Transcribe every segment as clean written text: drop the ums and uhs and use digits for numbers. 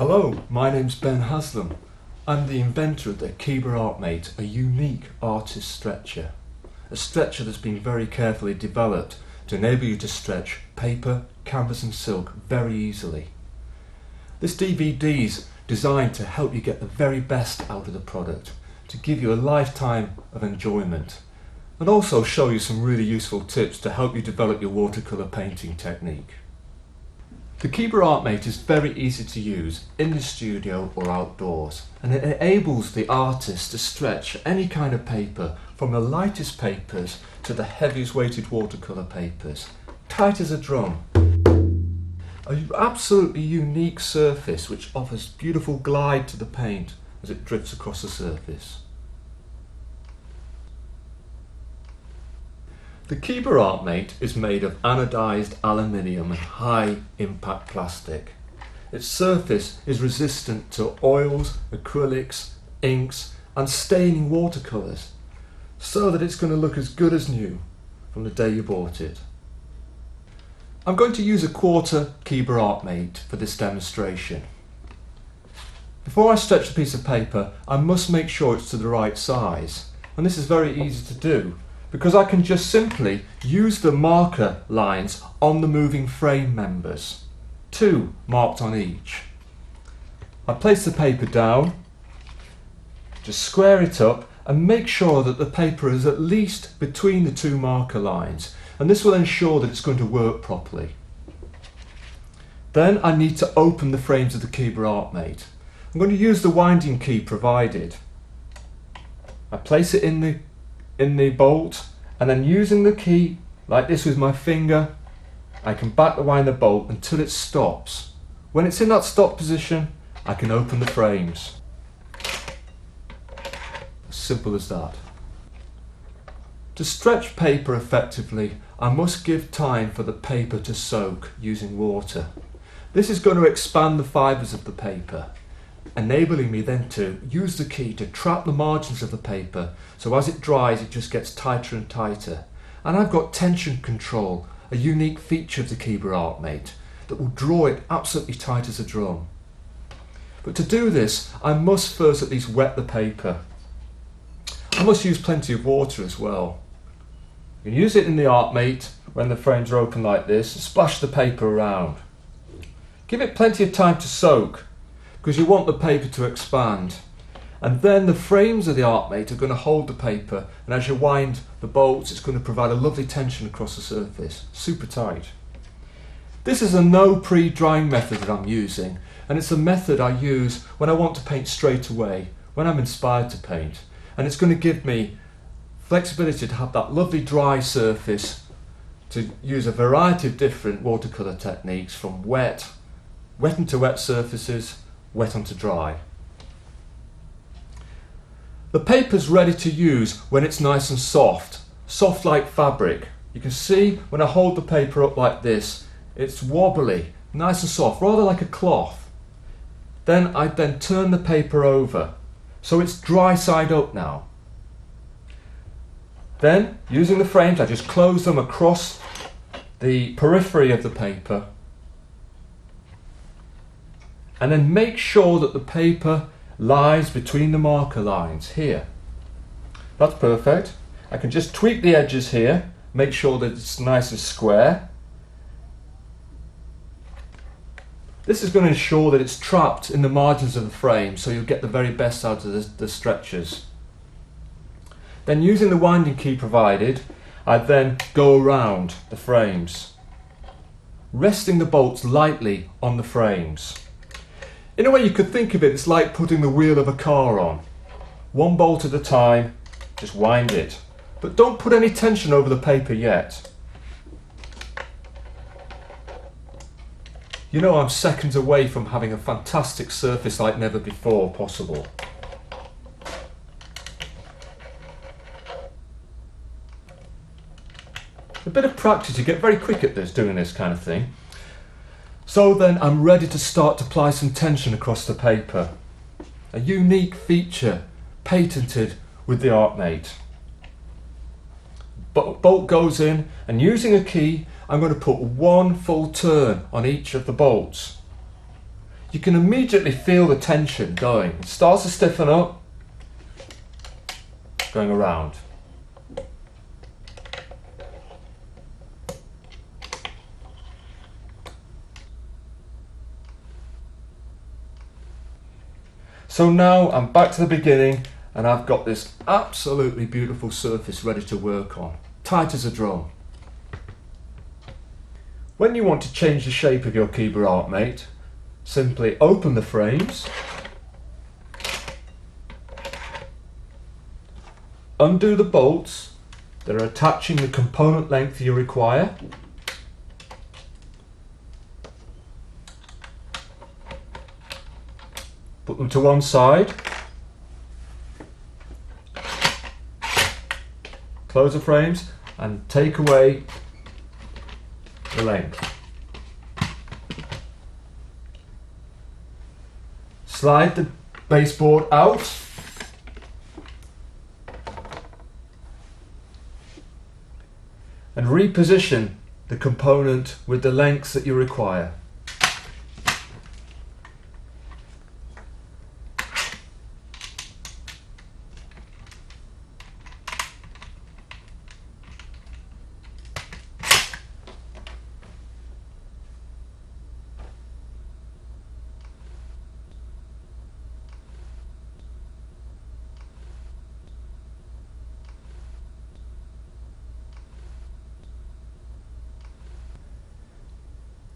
Hello, my name's Ben Haslam. I'm the inventor of the Kebaartmate, a unique artist stretcher. A stretcher that's been very carefully developed to enable you to stretch paper, canvas and silk very easily. This DVD's designed to help you get the very best out of the product, to give you a lifetime of enjoyment, and also show you some really useful tips to help you develop your watercolour painting technique. The Kebaartmate is very easy to use in the studio or outdoors, and it enables the artist to stretch any kind of paper, from the lightest papers to the heaviest weighted watercolour papers, tight as a drum. An absolutely unique surface which offers beautiful glide to the paint as it drifts across the surface. The Kebaartmate is made of anodised aluminium and high impact plastic. Its surface is resistant to oils, acrylics, inks and staining watercolours, so that it's going to look as good as new from the day you bought it. I'm going to use a quarter Kebaartmate for this demonstration. Before I stretch the piece of paper, I must make sure it's to the right size, and this is very easy to do, because I can just simply use the marker lines on the moving frame members, 2 marked on each. I place the paper down, just square it up and make sure that the paper is at least between the 2 marker lines, and this will ensure that it's going to work properly. Then I need to open the frames of the Kebaartmate. I'm going to use the winding key provided. I place it in the bolt, and then using the key like this with my finger, I can back wind the bolt until it stops. When it's in that stop position, I can open the frames. As simple as that. To stretch paper effectively, I must give time for the paper to soak using water. This is going to expand the fibres of the paper, enabling me then to use the key to trap the margins of the paper, so as it dries it just gets tighter and tighter. And I've got tension control, a unique feature of the Kebaartmate that will draw it absolutely tight as a drum. But to do this, I must first at least wet the paper. I must use plenty of water as well. You can use it in the Artmate when the frames are open like this, and splash the paper around. Give it plenty of time to soak, because you want the paper to expand, and then the frames of the Artmate are going to hold the paper, and as you wind the bolts it's going to provide a lovely tension across the surface, super tight. This is a no pre-drying method that I'm using, and it's a method I use when I want to paint straight away, when I'm inspired to paint, and it's going to give me flexibility to have that lovely dry surface to use a variety of different watercolour techniques, from wet into wet surfaces, wet onto dry. The paper's ready to use when it's nice and soft like fabric. You can see when I hold the paper up like this, it's wobbly, nice and soft, rather like a cloth. Then I turn the paper over, so it's dry side up now. Then, using the frames, I just close them across the periphery of the paper, and then make sure that the paper lies between the marker lines here. That's perfect. I can just tweak the edges here, make sure that it's nice and square. This is going to ensure that it's trapped in the margins of the frame, so you'll get the very best out of the stretches. Then, using the winding key provided, I then go around the frames, resting the bolts lightly on the frames. In a way you could think of it, it's like putting the wheel of a car on. 1 bolt at a time, just wind it. But don't put any tension over the paper yet. You know I'm seconds away from having a fantastic surface like never before possible. A bit of practice, you get very quick at this, doing this kind of thing. So then I'm ready to start to apply some tension across the paper. A unique feature patented with the Artmate. Bolt goes in, and using a key I'm going to put 1 full turn on each of the bolts. you can immediately feel the tension going. It starts to stiffen up, going around. So now I'm back to the beginning and I've got this absolutely beautiful surface ready to work on, tight as a drum. When you want to change the shape of your Kebaartmate, simply open the frames, undo the bolts that are attaching the component length you require, put them to one side, close the frames and take away the length. Slide the baseboard out and reposition the component with the lengths that you require.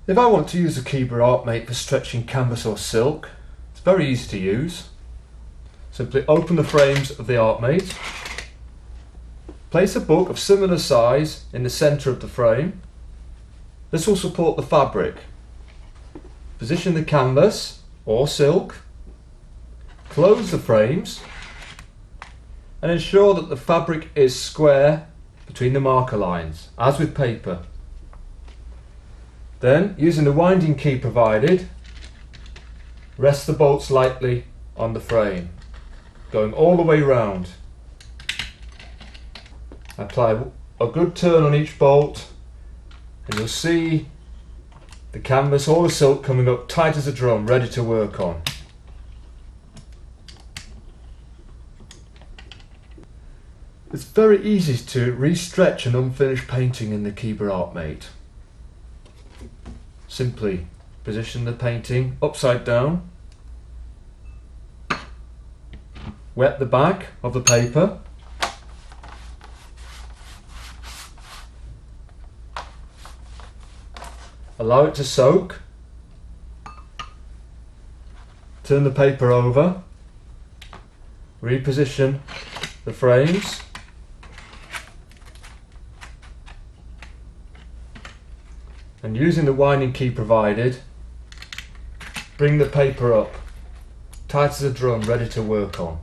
If I want to use a Kebaartmate for stretching canvas or silk, it's very easy to use. Simply open the frames of the Artmate, place a book of similar size in the centre of the frame. This will support the fabric. Position the canvas or silk, close the frames and ensure that the fabric is square between the marker lines, as with paper. Then, using the winding key provided, rest the bolts lightly on the frame, going all the way round. Apply a good turn on each bolt and you'll see the canvas or the silk coming up tight as a drum, ready to work on. It's very easy to re-stretch an unfinished painting in the Kebaartmate. Simply position the painting upside down, wet the back of the paper, allow it to soak, turn the paper over, reposition the frames, and using the winding key provided, bring the paper up, tight as a drum, ready to work on.